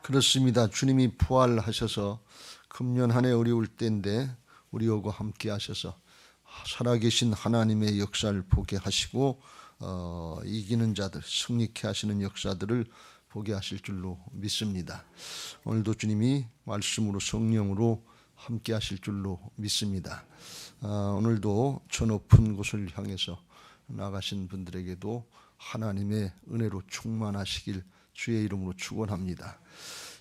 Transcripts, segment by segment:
그렇습니다. 주님이 부활하셔서 금년 한 해 어려울 때인데 우리하고 함께 하셔서 살아계신 하나님의 역사를 보게 하시고 이기는 자들, 승리케 하시는 역사들을 보게 하실 줄로 믿습니다. 오늘도 주님이 말씀으로 성령으로 함께 하실 줄로 믿습니다. 오늘도 저 높은 곳을 향해서 나가신 분들에게도 하나님의 은혜로 충만하시길 주의 이름으로 축원합니다.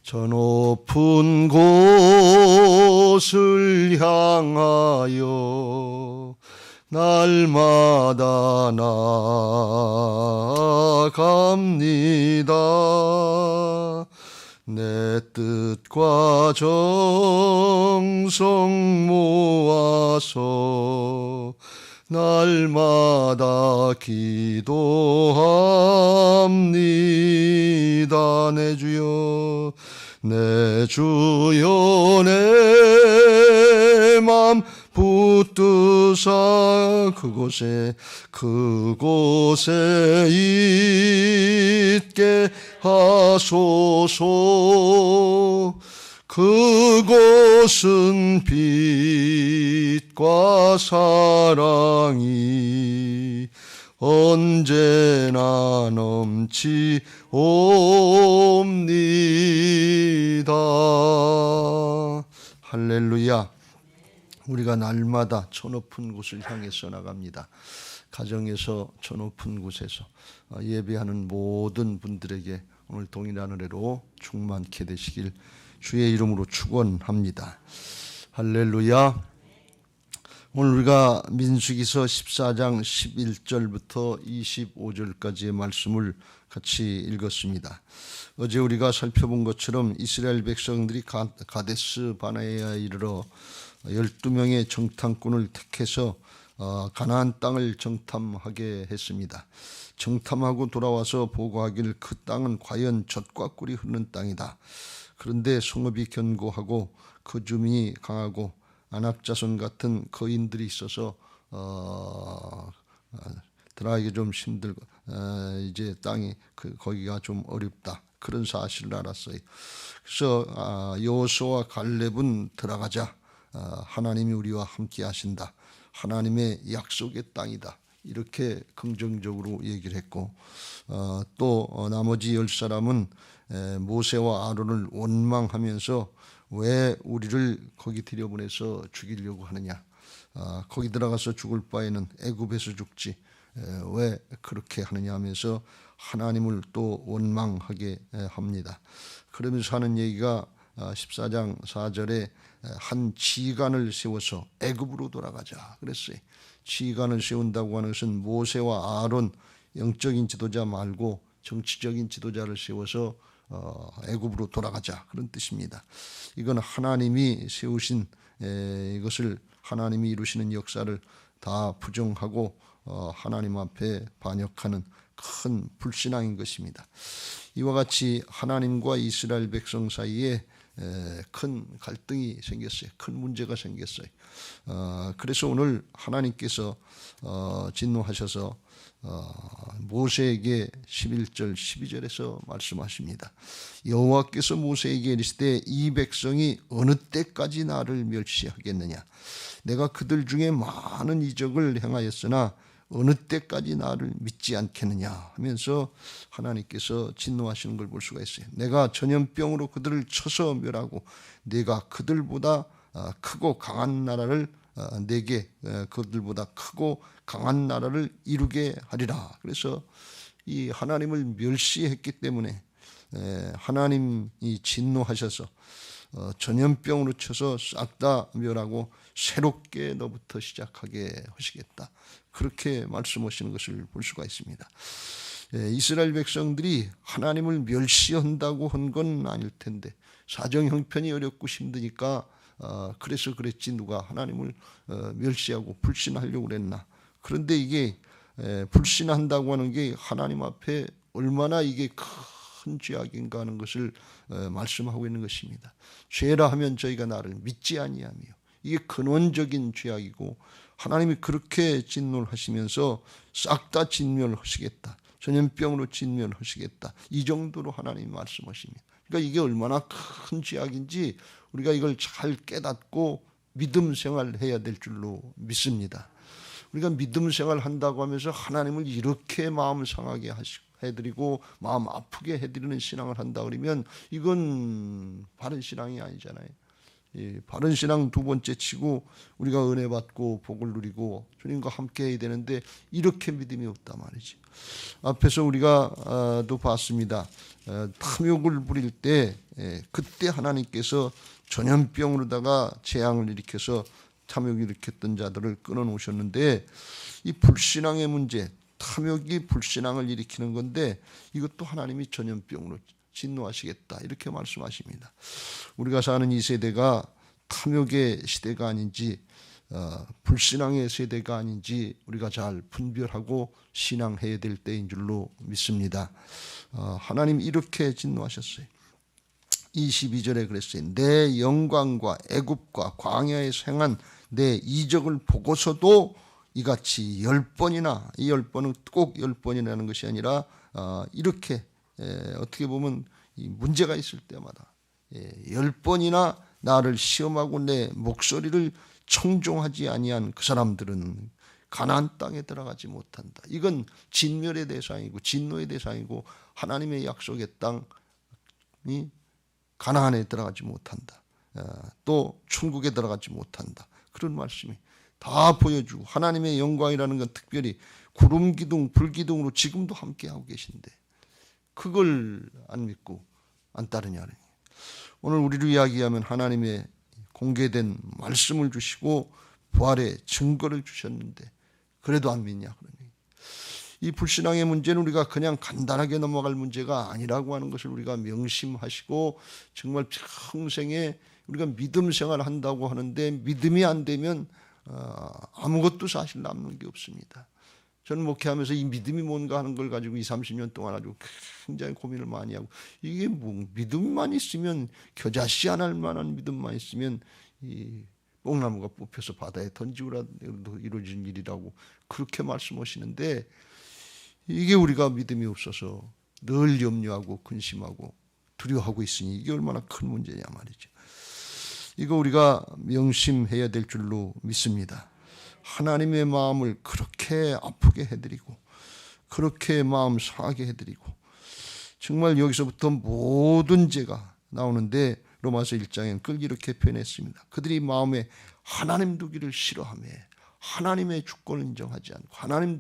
저 높은 곳을 향하여 날마다 나아갑니다. 내 뜻과 정성 모아서 날마다 기도합니다. 내 주여, 내 주여, 내 맘 붙드사 그곳에 있게 하소서. 그곳은 빛과 사랑이 언제나 넘치옵니다. 할렐루야. 우리가 날마다 저 높은 곳을 향해서 나갑니다. 가정에서 저 높은 곳에서 예배하는 모든 분들에게 오늘 동일한 은혜로 충만케 되시길 주의 이름으로 축원합니다. 할렐루야. 오늘 우리가 민수기서 14장 11절부터 25절까지의 말씀을 같이 읽었습니다. 어제 우리가 살펴본 것처럼 이스라엘 백성들이 가데스 바네아에 이르러 12명의 정탐꾼을 택해서 가나안 땅을 정탐하게 했습니다. 정탐하고 돌아와서 보고하길 그 땅은 과연 젖과 꿀이 흐르는 땅이다. 그런데 성읍이 견고하고 그 주민이 강하고 안악자손 같은 거인들이 있어서 들어가기 좀 힘들고 이제 땅이 거기가 좀 어렵다. 그런 사실을 알았어요. 그래서 여호수아와 갈렙은 들어가자. 하나님이 우리와 함께 하신다. 하나님의 약속의 땅이다. 이렇게 긍정적으로 얘기를 했고 또 나머지 10사람은 모세와 아론을 원망하면서 왜 우리를 거기 들여보내서 죽이려고 하느냐. 거기 들어가서 죽을 바에는 애굽에서 죽지. 왜 그렇게 하느냐 하면서 하나님을 또 원망하게 합니다. 그러면서 하는 얘기가 14장 4절에 한 지간을 세워서 애굽으로 돌아가자 그랬어요. 지간을 세운다고 하는 것은 모세와 아론 영적인 지도자 말고 정치적인 지도자를 세워서 애굽으로 돌아가자 그런 뜻입니다. 이건 하나님이 세우신 이것을 하나님이 이루시는 역사를 다 부정하고 하나님 앞에 반역하는 큰 불신앙인 것입니다. 이와 같이 하나님과 이스라엘 백성 사이에 큰 갈등이 생겼어요. 큰 문제가 생겼어요. 그래서 오늘 하나님께서 진노하셔서 모세에게 11절 12절에서 말씀하십니다. 여호와께서 모세에게 이르시되 이 백성이 어느 때까지 나를 멸시하겠느냐. 내가 그들 중에 많은 이적을 행하였으나 어느 때까지 나를 믿지 않겠느냐 하면서 하나님께서 진노하시는 걸 볼 수가 있어요. 내가 전염병으로 그들을 쳐서 멸하고 내가 그들보다 크고 강한 나라를 내게 그들보다 크고 강한 나라를 이루게 하리라. 그래서 이 하나님을 멸시했기 때문에 하나님이 진노하셔서 전염병으로 쳐서 싹 다 멸하고 새롭게 너부터 시작하게 하시겠다. 그렇게 말씀하시는 것을 볼 수가 있습니다. 이스라엘 백성들이 하나님을 멸시한다고 한 건 아닐 텐데 사정 형편이 어렵고 힘드니까 그래서 그랬지 누가 하나님을 멸시하고 불신하려고 그랬나. 그런데 이게 불신한다고 하는 게 하나님 앞에 얼마나 이게 큰 죄악인가 하는 것을 말씀하고 있는 것입니다. 죄라 하면 저희가 나를 믿지 아니하며 이게 근원적인 죄악이고 하나님이 그렇게 진노를 하시면서 싹 다 진멸하시겠다. 전염병으로 진멸하시겠다. 이 정도로 하나님이 말씀하십니다. 그러니까 이게 얼마나 큰 죄악인지 우리가 이걸 잘 깨닫고 믿음 생활해야 될 줄로 믿습니다. 우리가 믿음 생활 한다고 하면서 하나님을 이렇게 마음 상하게 해드리고 마음 아프게 해드리는 신앙을 한다 그러면 이건 바른 신앙이 아니잖아요. 바른 신앙 두 번째 치고 우리가 은혜 받고 복을 누리고 주님과 함께 해야 되는데 이렇게 믿음이 없단 말이지. 앞에서 우리가 또 봤습니다. 탐욕을 부릴 때 그때 하나님께서 전염병으로다가 재앙을 일으켜서 탐욕을 일으켰던 자들을 끊어놓으셨는데 이 불신앙의 문제, 탐욕이 불신앙을 일으키는 건데 이것도 하나님이 전염병으로 진노하시겠다 이렇게 말씀하십니다. 우리가 사는 이 세대가 탐욕의 시대가 아닌지 불신앙의 세대가 아닌지 우리가 잘 분별하고 신앙해야 될 때인 줄로 믿습니다. 하나님 이렇게 진노하셨어요. 22절에 그랬어요. 내 영광과 애굽과 광야에서 행한 내 이적을 보고서도 이같이 10번이나 이 10번은 꼭 10번이라는 것이 아니라 이렇게 어떻게 보면 이 문제가 있을 때마다 10번이나 나를 시험하고 내 목소리를 청종하지 아니한 그 사람들은 가나안 땅에 들어가지 못한다. 이건 진멸의 대상이고 진노의 대상이고 하나님의 약속의 땅이 가나안에 들어가지 못한다. 또 천국에 들어가지 못한다. 그런 말씀이 다 보여주고 하나님의 영광이라는 건 특별히 구름 기둥, 불 기둥으로 지금도 함께하고 계신데 그걸 안 믿고 안 따르냐는. 오늘 우리를 이야기하면 하나님의 공개된 말씀을 주시고 부활의 증거를 주셨는데 그래도 안 믿냐 그러니. 이 불신앙의 문제는 우리가 그냥 간단하게 넘어갈 문제가 아니라고 하는 것을 우리가 명심하시고 정말 평생에 우리가 믿음 생활을 한다고 하는데 믿음이 안 되면 아무것도 사실 남는 게 없습니다. 저는 목회하면서 이 믿음이 뭔가 하는 걸 가지고 20, 30년 동안 아주 굉장히 고민을 많이 하고 이게 뭐 믿음만 있으면 겨자씨 안 할 만한 믿음만 있으면 이 뽕나무가 뽑혀서 바다에 던지고라도 이루어진 일이라고 그렇게 말씀하시는데 이게 우리가 믿음이 없어서 늘 염려하고 근심하고 두려워하고 있으니 이게 얼마나 큰 문제냐 말이죠. 이거 우리가 명심해야 될 줄로 믿습니다. 하나님의 마음을 그렇게 아프게 해드리고 그렇게 마음 상하게 해드리고 정말 여기서부터 모든 죄가 나오는데 로마서 1장엔 그걸 이렇게 표현했습니다. 그들이 마음에 하나님 두기를 싫어하며 하나님의 주권을 인정하지 않고 하나님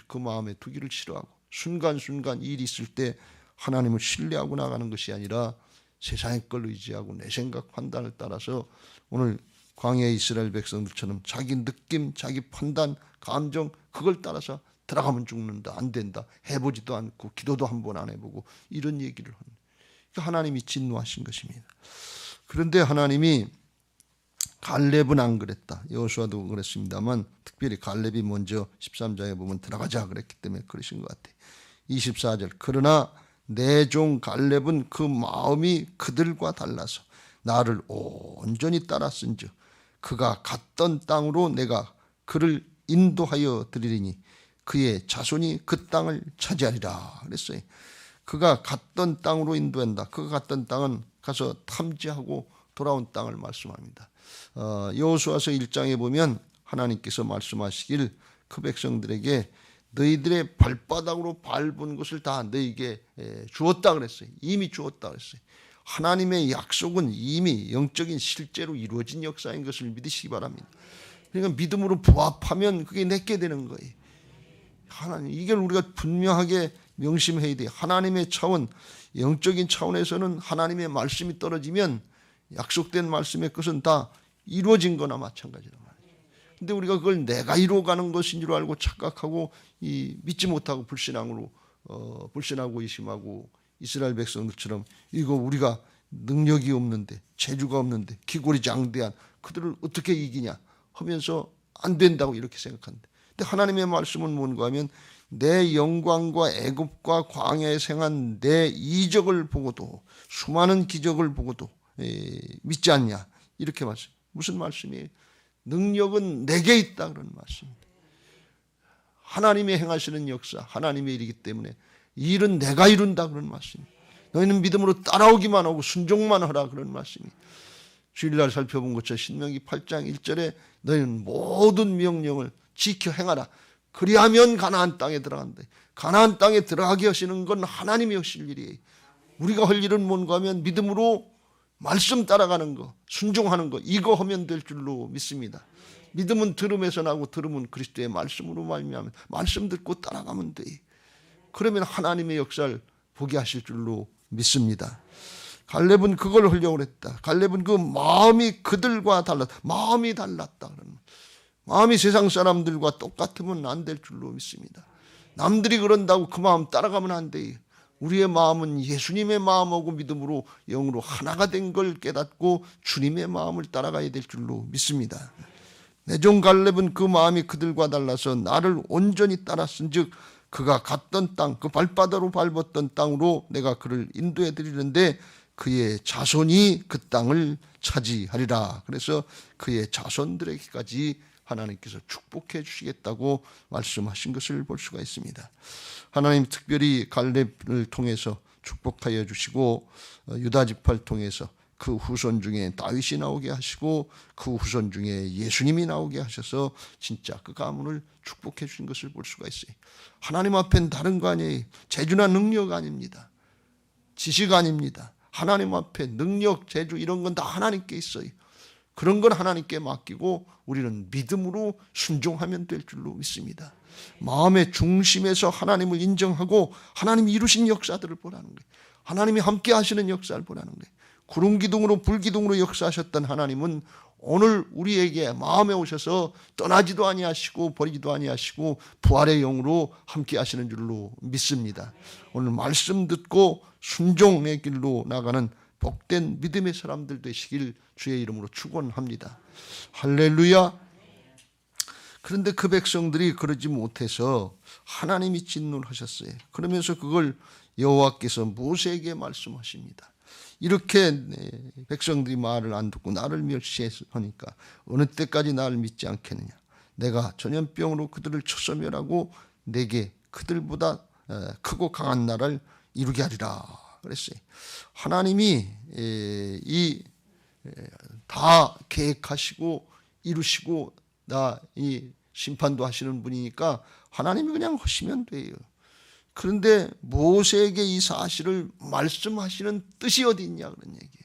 그 마음에 두기를 싫어하고 순간순간 일이 있을 때 하나님을 신뢰하고 나가는 것이 아니라 세상의 걸 의지하고 내 생각 판단을 따라서 오늘 광야의 이스라엘 백성들처럼 자기 느낌, 자기 판단, 감정 그걸 따라서 들어가면 죽는다, 안 된다, 해보지도 않고 기도도 한 번 안 해보고 이런 얘기를 하는 하나님이 진노하신 것입니다. 그런데 하나님이 갈렙은 안 그랬다. 여호수아도 그랬습니다만 특별히 갈렙이 먼저 13장에 보면 들어가자 그랬기 때문에 그러신 것 같아요. 24절 그러나 내 종 갈렙은 그 마음이 그들과 달라서 나를 온전히 따랐은즉 그가 갔던 땅으로 내가 그를 인도하여 드리리니 그의 자손이 그 땅을 차지하리라 그랬어요. 그가 갔던 땅으로 인도한다. 그가 갔던 땅은 가서 탐지하고 돌아온 땅을 말씀합니다. 여호수아서 1장에 보면 하나님께서 말씀하시길 그 백성들에게 너희들의 발바닥으로 밟은 것을 다 너희에게 주었다 그랬어요. 이미 주었다 그랬어요. 하나님의 약속은 이미 영적인 실제로 이루어진 역사인 것을 믿으시기 바랍니다. 그러니까 믿음으로 부합하면 그게 내게 되는 거예요. 하나님, 이걸 우리가 분명하게 명심해야 돼요. 하나님의 차원, 영적인 차원에서는 하나님의 말씀이 떨어지면 약속된 말씀의 것은 다 이루어진 거나 마찬가지란 말이에요. 근데 우리가 그걸 내가 이루어가는 것인 줄 알고 착각하고 믿지 못하고 불신하고 의심하고 이스라엘 백성들처럼 이거 우리가 능력이 없는데 재주가 없는데 기골이장대한 그들을 어떻게 이기냐 하면서 안 된다고 이렇게 생각한대. 근데 하나님의 말씀은 뭔가 하면 내 영광과 애굽과 광야에 생한 내 이적을 보고도 수많은 기적을 보고도 믿지 않냐 이렇게 말씀. 무슨 말씀이에요? 능력은 내게 있다 그런 말씀입니다. 하나님이 행하시는 역사 하나님의 일이기 때문에 이 일은 내가 이룬다 그런 말씀입니다. 너희는 믿음으로 따라오기만 하고 순종만 하라, 그런 말씀이. 주일날 살펴본 것처럼 신명기 8장 1절에 너희는 모든 명령을 지켜 행하라. 그리하면 가나안 땅에 들어간다. 가나안 땅에 들어가게 하시는 건 하나님이 하실 일이에요. 우리가 할 일은 뭔가 하면 믿음으로 말씀 따라가는 거, 순종하는 거, 이거 하면 될 줄로 믿습니다. 믿음은 들음에서 나고 들음은 그리스도의 말씀으로 말미암아 말씀 듣고 따라가면 돼. 그러면 하나님의 역사를 보게 하실 줄로 믿습니다. 갈렙은 그걸 하려고 했다. 갈렙은 그 마음이 그들과 달랐다. 마음이 달랐다. 마음이 세상 사람들과 똑같으면 안 될 줄로 믿습니다. 남들이 그런다고 그 마음 따라가면 안 돼요. 우리의 마음은 예수님의 마음하고 믿음으로 영으로 하나가 된 걸 깨닫고 주님의 마음을 따라가야 될 줄로 믿습니다. 내 종 갈렙은 그 마음이 그들과 달라서 나를 온전히 따랐은즉 그가 갔던 땅, 그 발바닥으로 밟았던 땅으로 내가 그를 인도해 드리는데 그의 자손이 그 땅을 차지하리라. 그래서 그의 자손들에게까지 하나님께서 축복해 주시겠다고 말씀하신 것을 볼 수가 있습니다. 하나님 특별히 갈렙을 통해서 축복하여 주시고 유다 지파를 통해서 그 후손 중에 다윗이 나오게 하시고 그 후손 중에 예수님이 나오게 하셔서 진짜 그 가문을 축복해 주신 것을 볼 수가 있어요. 하나님 앞엔 다른 거 아니에요. 재주나 능력 아닙니다. 지식 아닙니다. 하나님 앞에 능력, 재주 이런 건 다 하나님께 있어요. 그런 건 하나님께 맡기고 우리는 믿음으로 순종하면 될 줄로 믿습니다. 마음의 중심에서 하나님을 인정하고 하나님이 이루신 역사들을 보라는 거예요. 하나님이 함께 하시는 역사를 보라는 거예요. 구름 기둥으로 불 기둥으로 역사하셨던 하나님은 오늘 우리에게 마음에 오셔서 떠나지도 아니하시고 버리지도 아니하시고 부활의 영으로 함께 하시는 줄로 믿습니다. 오늘 말씀 듣고 순종의 길로 나가는 복된 믿음의 사람들 되시길 주의 이름으로 축원합니다. 할렐루야. 그런데 그 백성들이 그러지 못해서 하나님이 진노하셨어요. 그러면서 그걸 여호와께서 모세에게 말씀하십니다. 이렇게 백성들이 말을 안 듣고 나를 멸시하니까 어느 때까지 나를 믿지 않겠느냐. 내가 전염병으로 그들을 쳐서 멸하고 내게 그들보다 크고 강한 나라를 이루게 하리라 그랬어요. 하나님이 다 계획하시고 이루시고 이 심판도 하시는 분이니까 하나님이 그냥 하시면 돼요. 그런데 모세에게 이 사실을 말씀하시는 뜻이 어디 있냐 그런 얘기예요.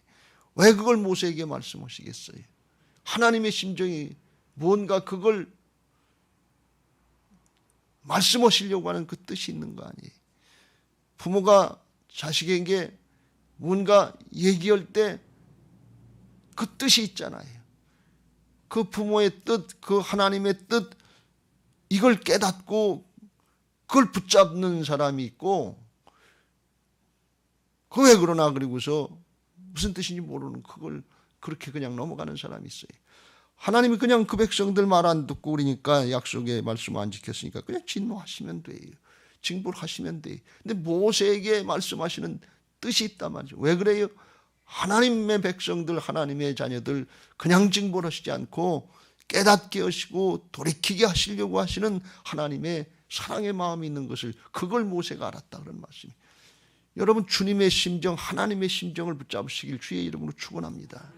왜 그걸 모세에게 말씀하시겠어요? 하나님의 심정이 뭔가 그걸 말씀하시려고 하는 그 뜻이 있는 거 아니에요. 부모가 자식에게 뭔가 얘기할 때 그 뜻이 있잖아요. 그 부모의 뜻, 그 하나님의 뜻, 이걸 깨닫고 그걸 붙잡는 사람이 있고, 그 왜 그러나 그리고서 무슨 뜻인지 모르는 그걸 그렇게 그냥 넘어가는 사람이 있어요. 하나님이 그냥 그 백성들 말 안 듣고 그러니까 약속의 말씀 안 지켰으니까 그냥 진노하시면 돼요. 징벌 하시면 돼요. 근데 모세에게 말씀하시는 뜻이 있단 말이죠. 왜 그래요? 하나님의 백성들, 하나님의 자녀들 그냥 징벌하시지 않고 깨닫게 하시고 돌이키게 하시려고 하시는 하나님의 사랑의 마음이 있는 것을, 그걸 모세가 알았다 그런 말씀이. 여러분, 주님의 심정, 하나님의 심정을 붙잡으시길 주의 이름으로 축원합니다.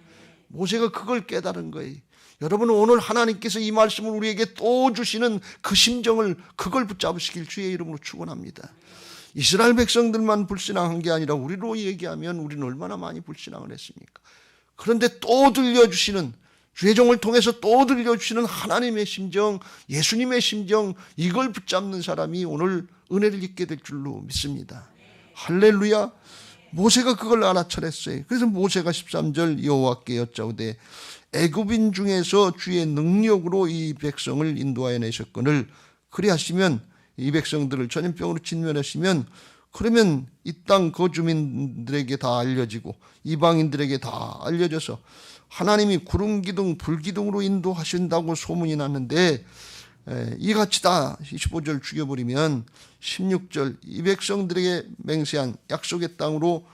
모세가 그걸 깨달은 거예요. 여러분, 오늘 하나님께서 이 말씀을 우리에게 또 주시는 그 심정을, 그걸 붙잡으시길 주의 이름으로 축원합니다. 이스라엘 백성들만 불신앙한 게 아니라 우리로 얘기하면 우리는 얼마나 많이 불신앙을 했습니까? 그런데 또 들려주시는, 주의 종을 통해서 또 들려주시는 하나님의 심정, 예수님의 심정, 이걸 붙잡는 사람이 오늘 은혜를 입게 될 줄로 믿습니다. 할렐루야. 모세가 그걸 알아차렸어요. 그래서 모세가 13절 여호와께 여짜오되 애굽인 중에서 주의 능력으로 이 백성을 인도하여 내셨거늘 그리하시면, 이 백성들을 전염병으로 진멸하시면, 그러면 이 땅 거주민들에게 다 알려지고 이방인들에게 다 알려져서 하나님이 구름 기둥 불 기둥으로 인도하신다고 소문이 났는데, 이같이 다 25절 죽여버리면 16절 이 백성들에게 맹세한 약속의 땅으로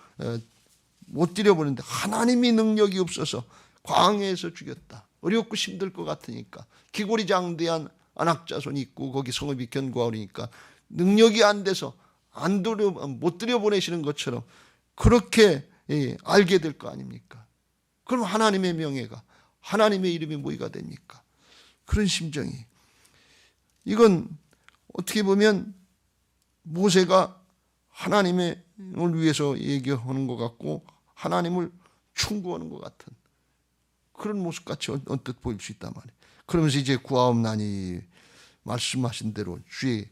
못 들여버리는데 하나님이 능력이 없어서 광야에서 죽였다. 어렵고 힘들 것 같으니까, 기골이장대한 안악자손이 있고 거기 성읍이 견고하니까 능력이 안 돼서 못 들여보내시는 것처럼 그렇게 알게 될 거 아닙니까? 그럼 하나님의 명예가, 하나님의 이름이 뭐가 됩니까? 그런 심정이. 이건 어떻게 보면 모세가 하나님을 위해서 얘기하는 것 같고 하나님을 충고하는 것 같은 그런 모습같이 언뜻 보일 수 있단 말이에요. 그러면서 이제 구하옵나니 말씀하신 대로 주의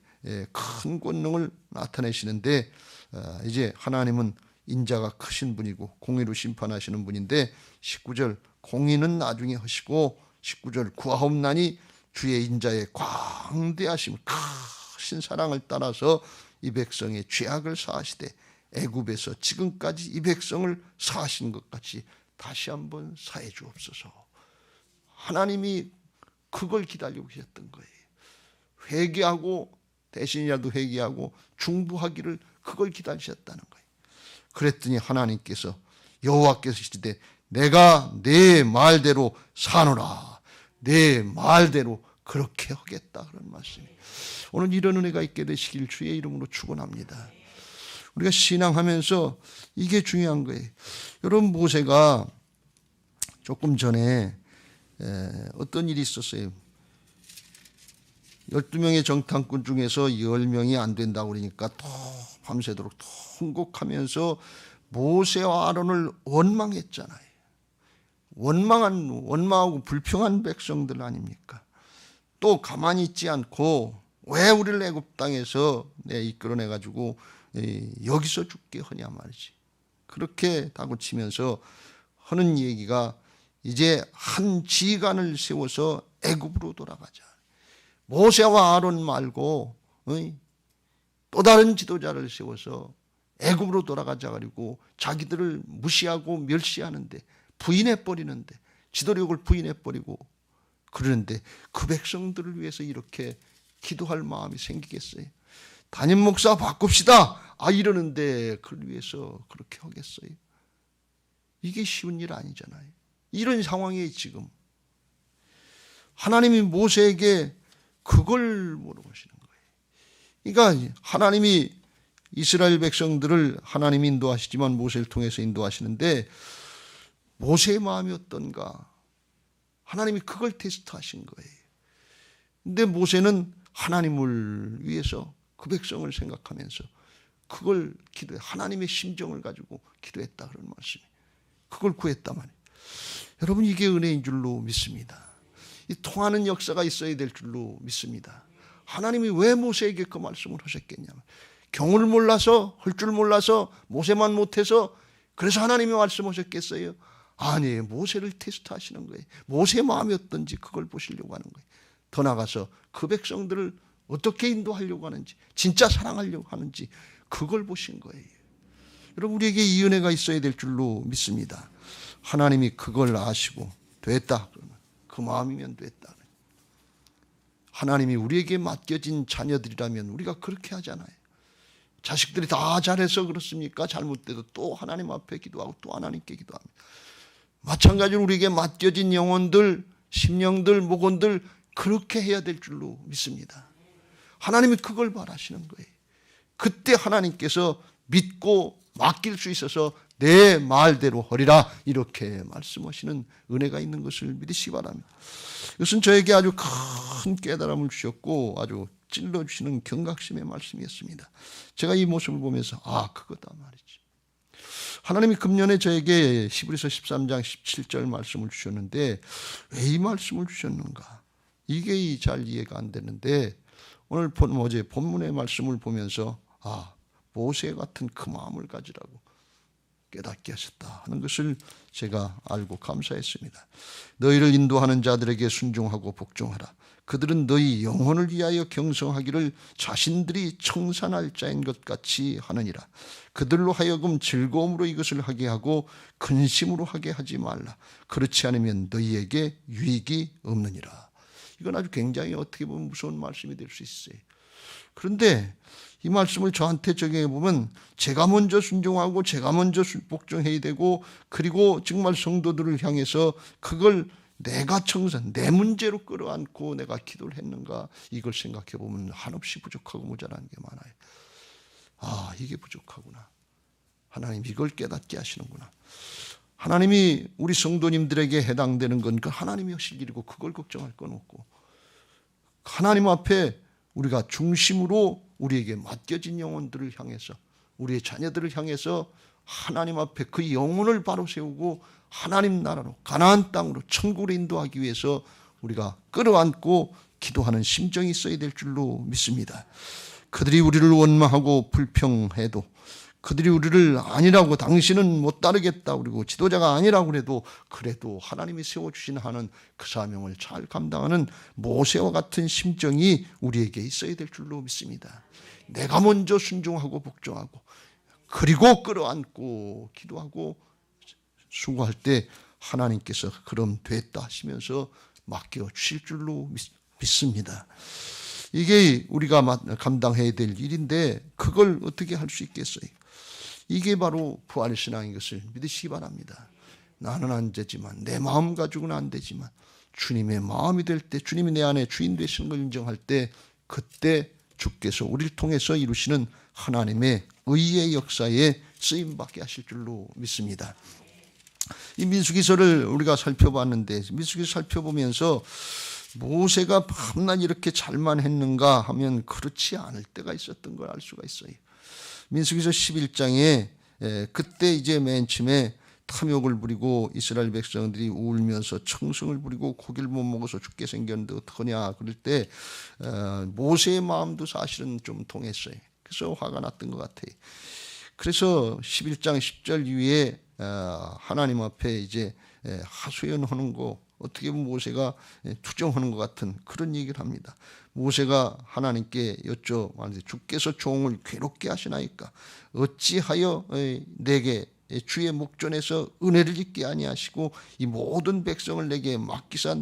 큰 권능을 나타내시는데, 이제 하나님은 인자가 크신 분이고 공의로 심판하시는 분인데 19절 공의는 나중에 하시고 19절 구하옵나니 주의 인자의 광대하심 크신 사랑을 따라서 이 백성의 죄악을 사하시되 애굽에서 지금까지 이 백성을 사하신 것 같이 다시 한번 사해 주옵소서. 하나님이 그걸 기다리고 계셨던 거예요. 회개하고 대신이라도 회개하고 중부하기를 그걸 기다리셨다는 거예요. 그랬더니 하나님께서 여호와께서 이르시되 내가 내 말대로 사노라. 내 말대로 그렇게 하겠다. 그런 말씀이. 오늘 이런 은혜가 있게 되시길 주의 이름으로 축원합니다. 우리가 신앙하면서 이게 중요한 거예요. 여러분 모세가 조금 전에 어떤 일이 있었어요. 12명의 정탐꾼 중에서 10명이 안 된다고 그러니까 또 밤새도록 통곡하면서 모세와 아론을 원망했잖아요. 원망하고 불평한 백성들 아닙니까? 또 가만히 있지 않고 왜 우리를 애굽 땅에서 이끌어내가지고 여기서 죽게 하냐 말이지. 그렇게 다구치면서 하는 얘기가 이제 한 지간을 세워서 애굽으로 돌아가자. 모세와 아론 말고 또 다른 지도자를 세워서 애굽으로 돌아가자 그리고 자기들을 무시하고 멸시하는데 부인해버리는데 지도력을 부인해버리고 그러는데 그 백성들을 위해서 이렇게 기도할 마음이 생기겠어요? 담임 목사 바꿉시다. 이러는데 그걸 위해서 그렇게 하겠어요? 이게 쉬운 일 아니잖아요. 이런 상황에 지금 하나님이 모세에게 그걸 물어보시는 거예요. 그러니까 하나님이 이스라엘 백성들을 하나님이 인도하시지만 모세를 통해서 인도하시는데 모세의 마음이 어떤가? 하나님이 그걸 테스트하신 거예요. 근데 모세는 하나님을 위해서 그 백성을 생각하면서 그걸 기도해 하나님의 심정을 가지고 기도했다 그런 말씀이. 그걸 구했단 말이에요. 여러분 이게 은혜인 줄로 믿습니다. 이 통하는 역사가 있어야 될 줄로 믿습니다. 하나님이 왜 모세에게 그 말씀을 하셨겠냐면 경을 몰라서 할 줄 몰라서 모세만 못해서 그래서 하나님이 말씀하셨겠어요? 아니에요. 모세를 테스트하시는 거예요. 모세의 마음이 어떤지 그걸 보시려고 하는 거예요. 더 나가서 그 백성들을 어떻게 인도하려고 하는지 진짜 사랑하려고 하는지 그걸 보신 거예요. 여러분 우리에게 이 은혜가 있어야 될 줄로 믿습니다. 하나님이 그걸 아시고 됐다 그러면 그 마음이면 됐다. 하나님이 우리에게 맡겨진 자녀들이라면 우리가 그렇게 하잖아요. 자식들이 다 잘해서 그렇습니까? 잘못돼도 또 하나님 앞에 기도하고 또 하나님께 기도합니다. 마찬가지로 우리에게 맡겨진 영혼들, 심령들, 목혼들 그렇게 해야 될 줄로 믿습니다. 하나님이 그걸 바라시는 거예요. 그때 하나님께서 믿고 맡길 수 있어서 내 말대로 하리라 이렇게 말씀하시는 은혜가 있는 것을 믿으시기 바랍니다. 이것은 저에게 아주 큰 깨달음을 주셨고 아주 찔러주시는 경각심의 말씀이었습니다. 제가 이 모습을 보면서 그거다 말이지. 하나님이 금년에 저에게 히브리서 13장 17절 말씀을 주셨는데 왜 이 말씀을 주셨는가? 이게 잘 이해가 안 되는데 오늘 어제 본문의 말씀을 보면서 모세 같은 그 마음을 가지라고 깨닫게 하셨다 하는 것을 제가 알고 감사했습니다. 너희를 인도하는 자들에게 순종하고 복종하라. 그들은 너희 영혼을 위하여 경성하기를 자신들이 청산할 자인 것 같이 하느니라. 그들로 하여금 즐거움으로 이것을 하게 하고 근심으로 하게 하지 말라. 그렇지 않으면 너희에게 유익이 없느니라. 이건 아주 굉장히 어떻게 보면 무서운 말씀이 될 수 있어요. 그런데 이 말씀을 저한테 적용해 보면 제가 먼저 순종하고 제가 먼저 복종해야 되고 그리고 정말 성도들을 향해서 그걸 내가 청산, 내 문제로 끌어안고 내가 기도를 했는가 이걸 생각해 보면 한없이 부족하고 모자란 게 많아요. 이게 부족하구나. 하나님 이걸 깨닫게 하시는구나. 하나님이 우리 성도님들에게 해당되는 건 그 하나님이 하실 일이고 그걸 걱정할 건 없고, 하나님 앞에 우리가 중심으로 우리에게 맡겨진 영혼들을 향해서, 우리의 자녀들을 향해서 하나님 앞에 그 영혼을 바로 세우고 하나님 나라로, 가나안 땅으로, 천국으로 인도하기 위해서 우리가 끌어안고 기도하는 심정이 있어야 될 줄로 믿습니다. 그들이 우리를 원망하고 불평해도, 그들이 우리를 아니라고, 당신은 못 따르겠다 그리고 지도자가 아니라고 그래도 하나님이 세워주신 하는 그 사명을 잘 감당하는 모세와 같은 심정이 우리에게 있어야 될 줄로 믿습니다. 내가 먼저 순종하고 복종하고 그리고 끌어안고 기도하고 수고할 때 하나님께서 그럼 됐다 하시면서 맡겨주실 줄로 믿습니다. 이게 우리가 감당해야 될 일인데 그걸 어떻게 할 수 있겠어요? 이게 바로 부활의 신앙인 것을 믿으시기 바랍니다. 나는 안 되지만, 내 마음 가지고는 안 되지만 주님의 마음이 될 때, 주님이 내 안에 주인 되시는 걸 인정할 때, 그때 주께서 우리를 통해서 이루시는 하나님의 의의 역사에 쓰임받게 하실 줄로 믿습니다. 이 민수기서를 우리가 살펴봤는데, 민수기서 살펴보면서 모세가 밤낮 이렇게 잘만 했는가 하면 그렇지 않을 때가 있었던 걸 알 수가 있어요. 민수기서 11장에 그때 이제 맨 처음에 탐욕을 부리고 이스라엘 백성들이 울면서 청승을 부리고 고기를 못 먹어서 죽게 생겼는데 어떡하냐 그럴 때 모세의 마음도 사실은 좀 통했어요. 그래서 화가 났던 것 같아요. 그래서 11장 10절 이후에 하나님 앞에 이제 하소연하는 거, 어떻게 보면 모세가 투정하는 것 같은 그런 얘기를 합니다. 모세가 하나님께 여쭤봤는데, 주께서 종을 괴롭게 하시나이까? 어찌하여 내게 주의 목전에서 은혜를 잊게 아니하시고 이 모든 백성을 내게 맡기사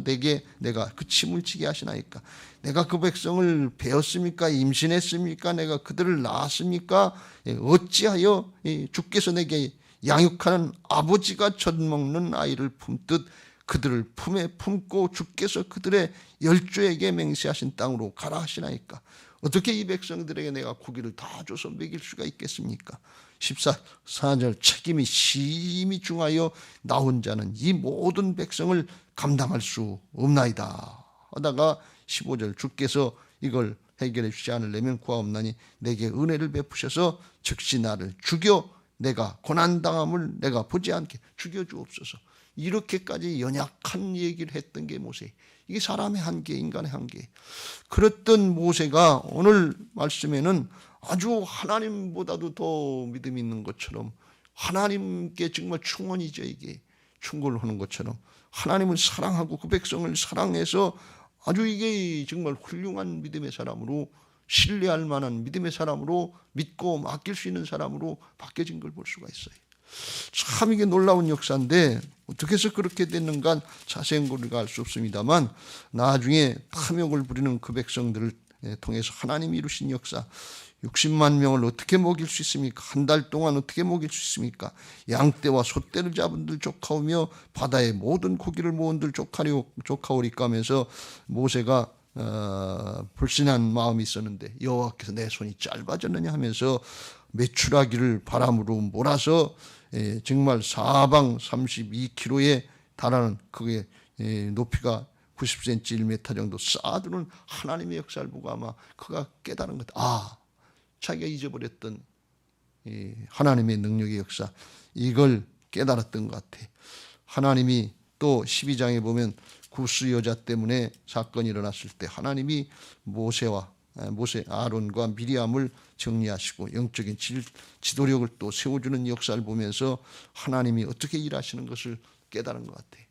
내가 그 침을 지게 하시나이까? 내가 그 백성을 베었습니까? 임신했습니까? 내가 그들을 낳았습니까? 어찌하여 주께서 내게 양육하는 아버지가 젖먹는 아이를 품듯 그들을 품에 품고 주께서 그들의 열조에게 맹세하신 땅으로 가라 하시나이까? 어떻게 이 백성들에게 내가 고기를 다 줘서 먹일 수가 있겠습니까? 14절 책임이 심히 중하여 나 혼자는 이 모든 백성을 감당할 수 없나이다 하다가 15절 주께서 이걸 해결해 주지 않으려면 구하옵나니 내게 은혜를 베푸셔서 즉시 나를 죽여 내가 고난당함을 내가 보지 않게 죽여주옵소서. 이렇게까지 연약한 얘기를 했던 게 모세. 이게 사람의 한계, 인간의 한계. 그랬던 모세가 오늘 말씀에는 아주 하나님보다도 더 믿음이 있는 것처럼, 하나님께 정말 충원이죠, 이게 충고를 하는 것처럼 하나님을 사랑하고 그 백성을 사랑해서 아주 이게 정말 훌륭한 믿음의 사람으로, 신뢰할 만한 믿음의 사람으로, 믿고 맡길 수 있는 사람으로 바뀌어진 걸 볼 수가 있어요. 참 이게 놀라운 역사인데 어떻게 해서 그렇게 됐는가 자세한 걸 우리가 알 수 없습니다만, 나중에 탐욕을 부리는 그 백성들을 통해서 하나님이 이루신 역사, 60만 명을 어떻게 먹일 수 있습니까? 한 달 동안 어떻게 먹일 수 있습니까? 양떼와 소떼를 잡은들 조카오며 바다의 모든 고기를 모은들 조카오리까 하면서 모세가 불신한 마음이 있었는데 여호와께서 내 손이 짧아졌느냐 하면서 메추라기를 바람으로 몰아서 정말 사방 32km에 달하는, 그게 높이가 90cm 1m 정도 쌓아두는 하나님의 역사를 보고 아마 그가 깨달은 것, 자기가 잊어버렸던 하나님의 능력의 역사, 이걸 깨달았던 것 같아. 하나님이 또 12장에 보면 구스 여자 때문에 사건이 일어났을 때 하나님이 모세 아론과 미리암을 정리하시고 영적인 지도력을 또 세워주는 역사를 보면서 하나님이 어떻게 일하시는 것을 깨달은 것 같아요.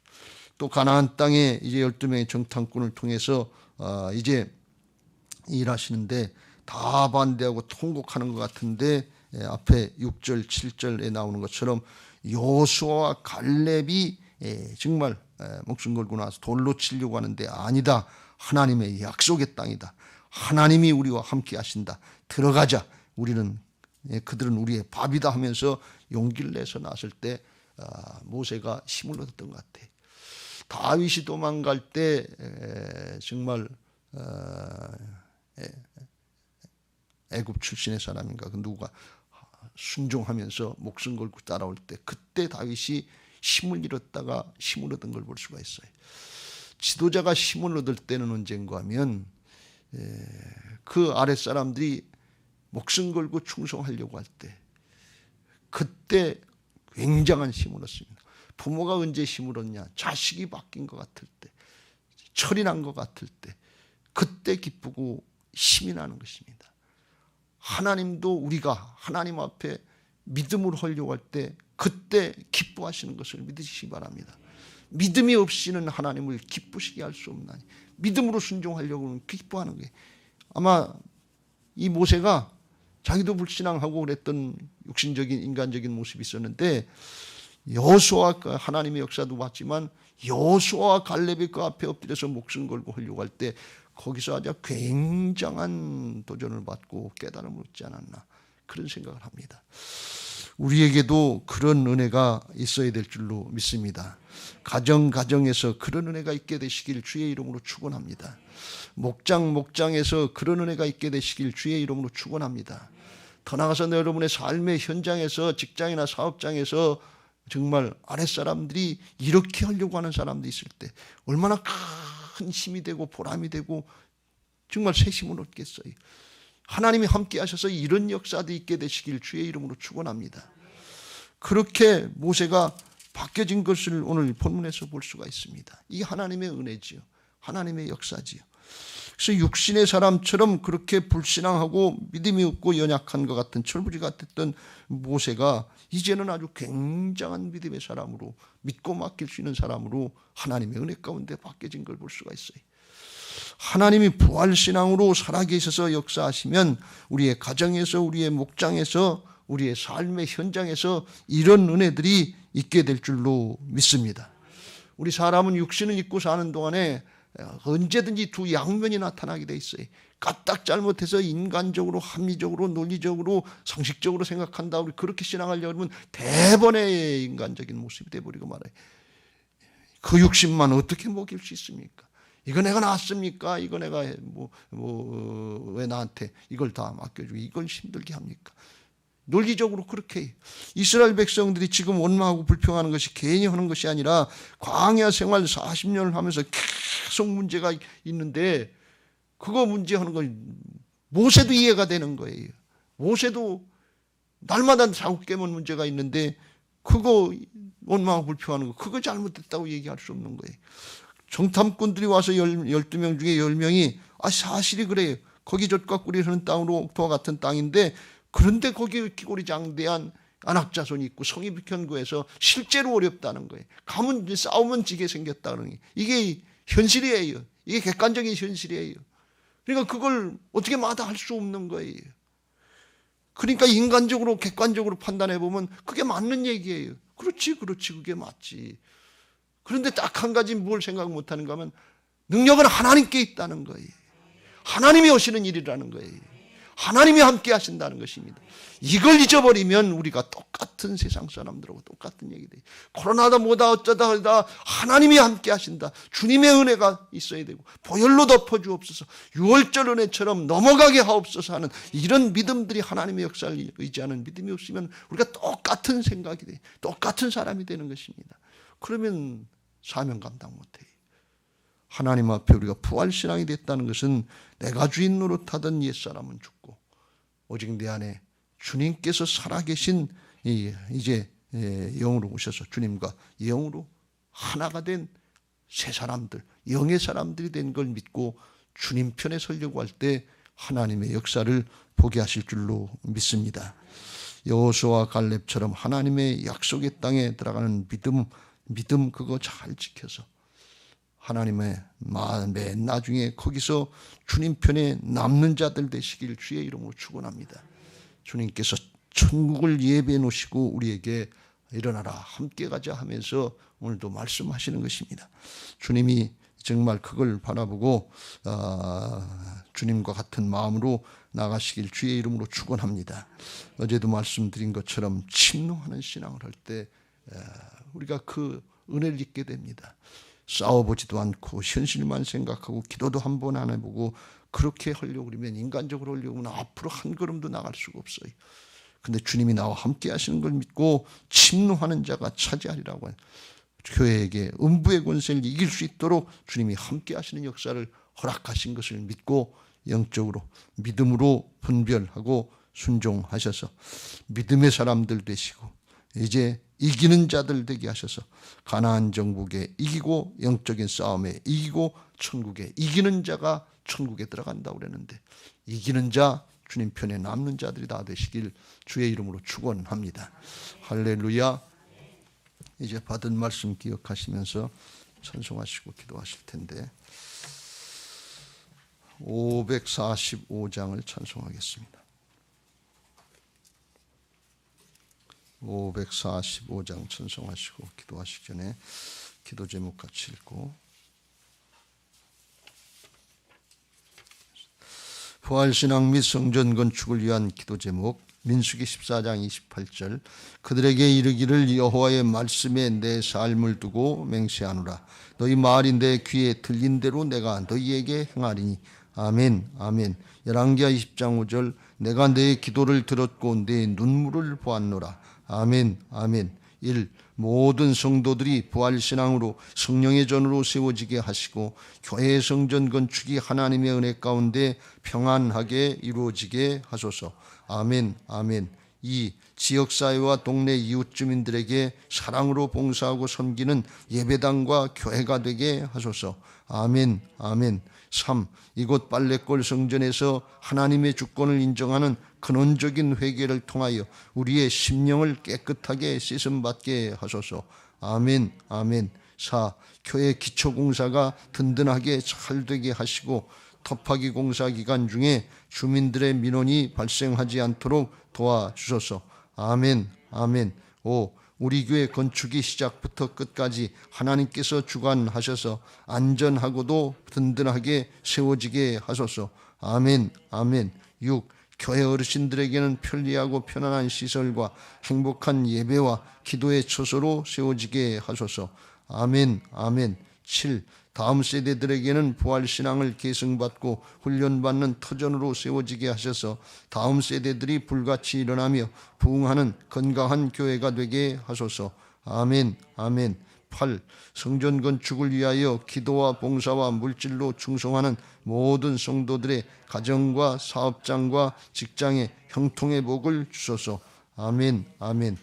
또 가나안 땅에 이제 12명의 정탐꾼을 통해서 이제 일하시는데 다 반대하고 통곡하는 것 같은데, 앞에 6절 7절에 나오는 것처럼 여호수아와 갈렙이 정말 목숨 걸고 나서 돌로 치려고 하는데, 아니다, 하나님의 약속의 땅이다, 하나님이 우리와 함께 하신다, 들어가자, 그들은 우리의 밥이다 하면서 용기를 내서 나설 때 모세가 힘을 얻었던 것 같아. 다윗이 도망갈 때 정말 애굽 출신의 사람인가, 그 누가 순종하면서 목숨 걸고 따라올 때 그때 다윗이 힘을 잃었다가 힘을 얻은 걸 볼 수가 있어요. 지도자가 힘을 얻을 때는 언젠가 하면 그 아랫사람들이 목숨 걸고 충성하려고 할 때 그때 굉장한 힘을 얻습니다. 부모가 언제 힘을 얻냐? 자식이 바뀐 것 같을 때, 철이 난 것 같을 때 그때 기쁘고 힘이 나는 것입니다. 하나님도 우리가 하나님 앞에 믿음으로 하려고 할 때 그때 기뻐하시는 것을 믿으시기 바랍니다. 믿음이 없이는 하나님을 기쁘시게 할 수 없나니 믿음으로 순종하려고 하면 기뻐하는 거예요. 아마 이 모세가 자기도 불신앙하고 그랬던 육신적인 인간적인 모습이 있었는데 여호수아 하나님의 역사도 봤지만 여호수아와 갈렙이 그 앞에 엎드려서 목숨 걸고 하려고 할 때 거기서 아주 굉장한 도전을 받고 깨달음을 얻지 않았나 그런 생각을 합니다. 우리에게도 그런 은혜가 있어야 될 줄로 믿습니다. 가정에서 그런 은혜가 있게 되시길 주의 이름으로 축원합니다. 목장에서 그런 은혜가 있게 되시길 주의 이름으로 축원합니다. 더 나아가서 여러분의 삶의 현장에서 직장이나 사업장에서 정말 아랫사람들이 이렇게 하려고 하는 사람도 있을 때 얼마나 큰 힘이 되고 보람이 되고 정말 새 힘을 얻겠어요. 하나님이 함께 하셔서 이런 역사도 있게 되시길 주의 이름으로 축원합니다. 그렇게 모세가 바뀌어진 것을 오늘 본문에서 볼 수가 있습니다. 이게 하나님의 은혜지요. 하나님의 역사지요. 그래서 육신의 사람처럼 그렇게 불신앙하고 믿음이 없고 연약한 것 같은 철부지 같았던 모세가 이제는 아주 굉장한 믿음의 사람으로 믿고 맡길 수 있는 사람으로 하나님의 은혜 가운데 바뀌어진 걸 볼 수가 있어요. 하나님이 부활신앙으로 살아계셔서 역사하시면 우리의 가정에서 우리의 목장에서 우리의 삶의 현장에서 이런 은혜들이 있게 될 줄로 믿습니다. 우리 사람은 육신을 입고 사는 동안에 언제든지 두 양면이 나타나게 돼 있어요. 까딱 잘못해서 인간적으로 합리적으로 논리적으로 상식적으로 생각한다 우리 그렇게 신앙하려고 하면 대번의 인간적인 모습이 돼버리고 말아요. 그 육신만 어떻게 먹일 수 있습니까? 이거 내가 낳았습니까? 이거 내가 왜 나한테 이걸 다 맡겨주고 이걸 힘들게 합니까? 논리적으로 그렇게 해요. 이스라엘 백성들이 지금 원망하고 불평하는 것이 괜히 하는 것이 아니라 광야 생활 40년을 하면서 계속 문제가 있는데 그거 문제하는 건 모세도 이해가 되는 거예요. 모세도 날마다 사고 깨문 문제가 있는데 그거 원망하고 불평하는 거 그거 잘못됐다고 얘기할 수 없는 거예요. 정탐꾼들이 와서 12명 중에 10명이 사실이 그래요. 거기 젖과 꿀이 흐르는 땅으로 옥토와 같은 땅인데 그런데 거기 기골이 장대한 안악자손이 있고 성이 북현구에서 실제로 어렵다는 거예요. 가면 싸우면 지게 생겼다는 거예요. 이게 현실이에요. 이게 객관적인 현실이에요. 그러니까 그걸 어떻게 마다할 수 없는 거예요. 그러니까 인간적으로 객관적으로 판단해 보면 그게 맞는 얘기예요. 그렇지 그게 맞지. 그런데 딱 한 가지 뭘 생각 못하는가 하면 능력은 하나님께 있다는 거예요. 하나님이 하시는 일이라는 거예요. 하나님이 함께 하신다는 것입니다. 이걸 잊어버리면 우리가 똑같은 세상 사람들하고 똑같은 얘기 돼요. 코로나다 뭐다 어쩌다 하다 하나님이 함께 하신다. 주님의 은혜가 있어야 되고 보혈로 덮어주옵소서 6월절 은혜처럼 넘어가게 하옵소서 하는 이런 믿음들이 하나님의 역사를 의지하는 믿음이 없으면 우리가 똑같은 생각이 돼요. 똑같은 사람이 되는 것입니다. 그러면 사명 감당 못해요. 하나님 앞에 우리가 부활신앙이 됐다는 것은 내가 주인 노릇하던 옛사람은 죽고 오직 내 안에 주님께서 살아계신 이제 영으로 오셔서 주님과 영으로 하나가 된 새 사람들, 영의 사람들이 된 걸 믿고 주님 편에 서려고 할 때 하나님의 역사를 보게 하실 줄로 믿습니다. 여호수아와 갈렙처럼 하나님의 약속의 땅에 들어가는 믿음 그거 잘 지켜서 하나님의 맨 나중에 거기서 주님 편에 남는 자들 되시길 주의 이름으로 축원합니다. 주님께서 천국을 예배해 놓으시고 우리에게 일어나라 함께 가자 하면서 오늘도 말씀하시는 것입니다. 주님이 정말 그걸 바라보고 주님과 같은 마음으로 나가시길 주의 이름으로 축원합니다. 어제도 말씀드린 것처럼 침노하는 신앙을 할 때 우리가 그 은혜를 잊게 됩니다. 싸워보지도 않고 현실만 생각하고 기도도 한 번 안 해보고 그렇게 하려고 그러면 인간적으로 하려고 하면 앞으로 한 걸음도 나갈 수가 없어요. 근데 주님이 나와 함께 하시는 걸 믿고 침노하는 자가 차지하리라고 해요. 교회에게 음부의 권세를 이길 수 있도록 주님이 함께 하시는 역사를 허락하신 것을 믿고 영적으로 믿음으로 분별하고 순종하셔서 믿음의 사람들 되시고 이제 이기는 자들 되게 하셔서 가나안 정복에 이기고 영적인 싸움에 이기고 천국에 이기는 자가 천국에 들어간다고 그랬는데 이기는 자 주님 편에 남는 자들이 다 되시길 주의 이름으로 축원합니다. 할렐루야. 이제 받은 말씀 기억하시면서 찬송하시고 기도하실 텐데 545장을 찬송하겠습니다. 545장 찬송하시고 기도하시기 전에 기도 제목 같이 읽고 부활신앙 및 성전 건축을 위한 기도 제목 민수기 14장 28절 그들에게 이르기를 여호와의 말씀에 내 삶을 두고 맹세하노라 너희 말이 내 귀에 들린 대로 내가 너희에게 행하리니 아멘 아멘. 열왕기하 20장 5절 내가 내 기도를 들었고 내 눈물을 보았노라 아멘 아멘. 1. 모든 성도들이 부활신앙으로 성령의 전으로 세워지게 하시고 교회의 성전 건축이 하나님의 은혜 가운데 평안하게 이루어지게 하소서 아멘 아멘. 2. 지역사회와 동네 이웃 주민들에게 사랑으로 봉사하고 섬기는 예배당과 교회가 되게 하소서 아멘 아멘. 3. 이곳 빨래골 성전에서 하나님의 주권을 인정하는 근원적인 회개를 통하여 우리의 심령을 깨끗하게 씻음받게 하소서 아멘 아멘. 4. 교회 기초공사가 든든하게 잘 되게 하시고 터파기 공사 기간 중에 주민들의 민원이 발생하지 않도록 도와주소서 아멘 아멘. 5. 우리 교회 건축이 시작부터 끝까지 하나님께서 주관하셔서 안전하고도 든든하게 세워지게 하소서 아멘 아멘. 6. 교회 어르신들에게는 편리하고 편안한 시설과 행복한 예배와 기도의 처소로 세워지게 하소서 아멘 아멘. 7. 다음 세대들에게는 부활신앙을 계승받고 훈련받는 터전으로 세워지게 하셔서 다음 세대들이 불같이 일어나며 부흥하는 건강한 교회가 되게 하소서 아멘 아멘. 8. 성전 건축을 위하여 기도와 봉사와 물질로 충성하는 모든 성도들의 가정과 사업장과 직장에 형통의 복을 주소서 아멘 아멘.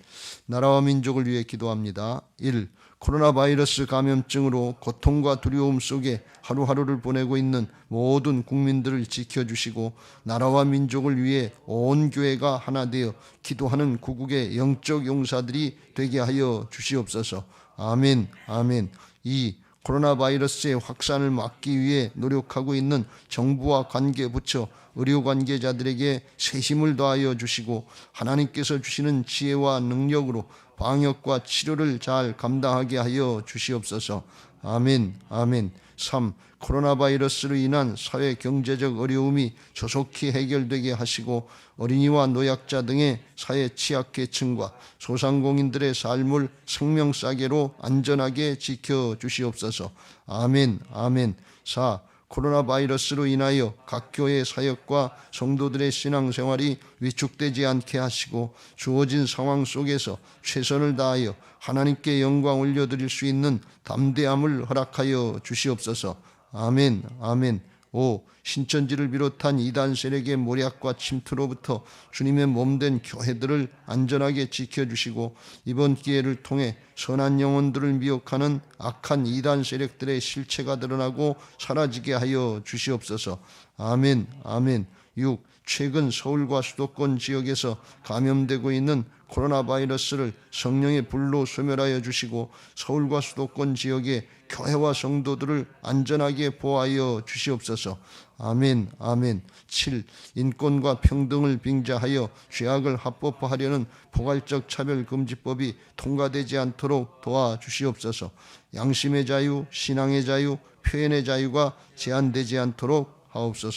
나라와 민족을 위해 기도합니다. 1. 코로나 바이러스 감염증으로 고통과 두려움 속에 하루하루를 보내고 있는 모든 국민들을 지켜주시고 나라와 민족을 위해 온 교회가 하나 되어 기도하는 구국의 영적 용사들이 되게 하여 주시옵소서 아멘 아멘. 2. 코로나 바이러스의 확산을 막기 위해 노력하고 있는 정부와 관계부처, 의료 관계자들에게 새 힘을 더하여 주시고 하나님께서 주시는 지혜와 능력으로 방역과 치료를 잘 감당하게 하여 주시옵소서 아멘 아멘. 3. 코로나 바이러스로 인한 사회 경제적 어려움이 조속히 해결되게 하시고 어린이와 노약자 등의 사회 취약계층과 소상공인들의 삶을 생명싸개로 안전하게 지켜주시옵소서 아멘 아멘. 4. 코로나 바이러스로 인하여 각 교회 사역과 성도들의 신앙생활이 위축되지 않게 하시고 주어진 상황 속에서 최선을 다하여 하나님께 영광 올려드릴 수 있는 담대함을 허락하여 주시옵소서 아멘 아멘. 5. 신천지를 비롯한 이단 세력의 모략과 침투로부터 주님의 몸된 교회들을 안전하게 지켜주시고 이번 기회를 통해 선한 영혼들을 미혹하는 악한 이단 세력들의 실체가 드러나고 사라지게 하여 주시옵소서 아멘 아멘. 6. 최근 서울과 수도권 지역에서 감염되고 있는 코로나 바이러스를 성령의 불로 소멸하여 주시고 서울과 수도권 지역의 교회와 성도들을 안전하게 보호하여 주시옵소서 아멘 아멘. 7. 인권과 평등을 빙자하여 죄악을 합법화하려는 포괄적 차별금지법이 통과되지 않도록 도와주시옵소서 양심의 자유, 신앙의 자유, 표현의 자유가 제한되지 않도록 하옵소서